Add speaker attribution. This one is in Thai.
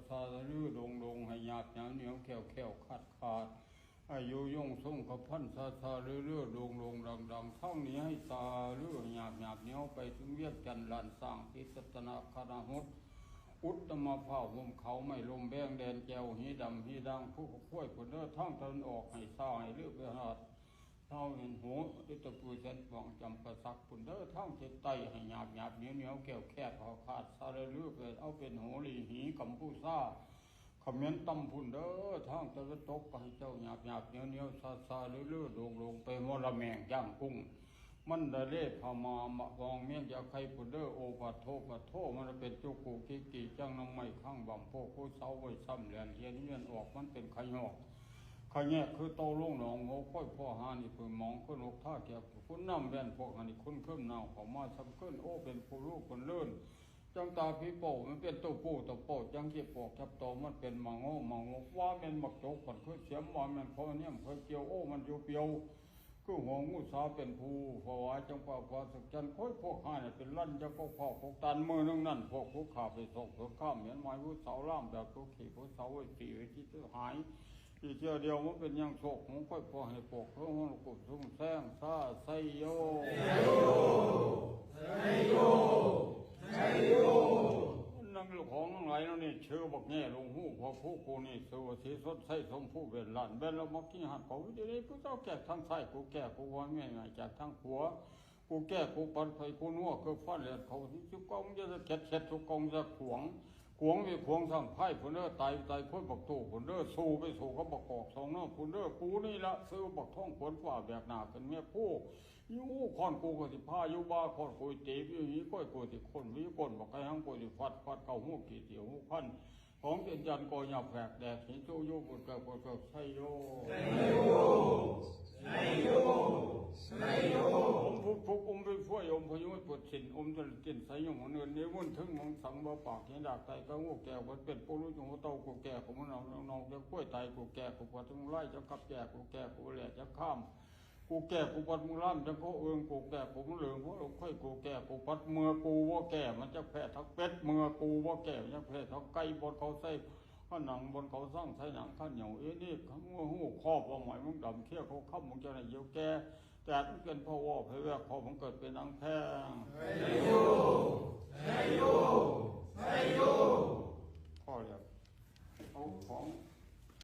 Speaker 1: ซาลื้อลงให้หยาบเหนียวแข็วขาดอายุย่งส่งขพันซาลื้อลงดังท่องนี้ให้ซาลื้อหยาบเหนียวไปถึงเวียดจันลานสร้างพิสัตนาคณหุตอุตตมภาพวมเขาไม่ลมแบงแดนแก้วหีดำหีดังผู้คุ้ยผลเลือท่องตนออกให้ซาให้ลื้อไปหาดเท่าเห็นหัวที่ตะปูเส้นฟองจำประสักผลเลือท่องเจ็ดไตให้หยาบเหนียวแก้วแค่ขาดซาลื้อไปเอาเป็นหัวลีหีกัมพูซาขมิ้นตำพุ่นเด้อทางตะวันตกไปเจ้าหยาบเหนียวซาลื้อลงไปมอละแมงย่างกุ้งมันได้เล่พามามะวองเมียนยาไข่พุ่นเด้อโอปัดโทมันเป็นจุกูกี่จังน้ำไม่ข้างบ่มพวกผู้เสาไว้ซ้ำเหรียญเฮียนออกมันเป็นไข่หอกไข่แง่คือโตลุ่งหนองโง่ค่อยพ่อหานี่พึ่งมองขึ้นอกท่าแก่คุณน้ำแว่นพวกหันนี่คุณขึ้นนาวเขามาซ้ำขึ้นโอเป็นผู้ลูกคนเลื่อนจังตาพี่โป้มันเป็นตัวปูตัวโป้จังเก็บปอกจับโตมันเป็นมังโง่ว่ามันหมักโจกผลคือเสียมว่ามันเพราะเนี่ยเคยเกี่ยวโอ้มันอยู่เปียวคือหัวงูสาเป็นผู้พอว่าจังป่าพอสักจันค่อยพวกข้าเนี่ยเป็นลั่นจะพวกพ่อพวกตันมือนึงนั่นพวกผู้ขาไปส่งพวกข้ามเหมือนไม้ผู้เสาล่ามแบบผู้ขี่ผู้เสาไว้ตีไว้ที่เสื้อหายอีเจ้าเดียวมันเป็นยังโศกของค่อยพอให้พวกเพื่อหัวกุบสุ่มแซงซาไซโยนั่งลูกของนั่งไหลแล้วนี่เชื่อบอกแง่ลงหูพอผู้กูนี่สวัสดิ์สดใสสมผู้เป็นหลานเป็นแล้วมักที่หัดเขาวิธีนี้ผู้เจ้าแก่ทั้งซ้ายกูแก่กูว่าง่ายจากทั้งหัวกูแก่กูปันไฟกูนัวคือฟันเหลือเขาที่ชุกกองจะเข็ดชุกกองจะขวงไปขวงสั่งไพ่ผุนเด้อตายพ้นบักตู่ผุนเด้อสู้ไปสู้เขาบักกอกสองน้องผุนเด้อกูนี่ละซื้อบักท่องผลฝ่าแบบหนาเป็นเมียผู้ยูคอนกูก็สิพายูบ้าคอนกูตีอยู่นี้ก็กูสิคนวิกลบักไก่หังกูสิฟัดเก่าหูกี่เถี่ยวหูพันของเจนจันก็หยาบแผกแดดหินโจโยบุตรเกิดไซโยฟุกไปช่วยไปยุ่งปวดฉินจะกินใส่ยงเงินนี้วุ่นถึงมองสังบ่ปากเห็นดากไตก็งูแก่วัดเป็นปูรู้จงเต้ากูแก่กูมันน้องจะกล้วยไตกูแก่กูปวดทั้งไล่จะขับแก่กูแก่กูแหล่จะข้ามกูแก่กูปัดมือล่ามจะเขากูแก่กูมันเหลืองเพราะเราค่อยกูแก่กูปัดเมื่อกูว่าแก่มันจะแพ้ทักเป็ดเมื่อกูว่าแก่มันจะแพ้ทักไก่บนเขาใส่ข้าหนังบนเขาสร้างใส่หนังข้าเหนียวนี่ข้าหูครอบว่าหมายมึงดำเขี้ยวเขาข้ามมึงจะไหนเยี่ยวแก่แต่เป็นพ่อว่าเพื่อพอผมเกิดเป็นนางแพงพ่อเรียกเอาของ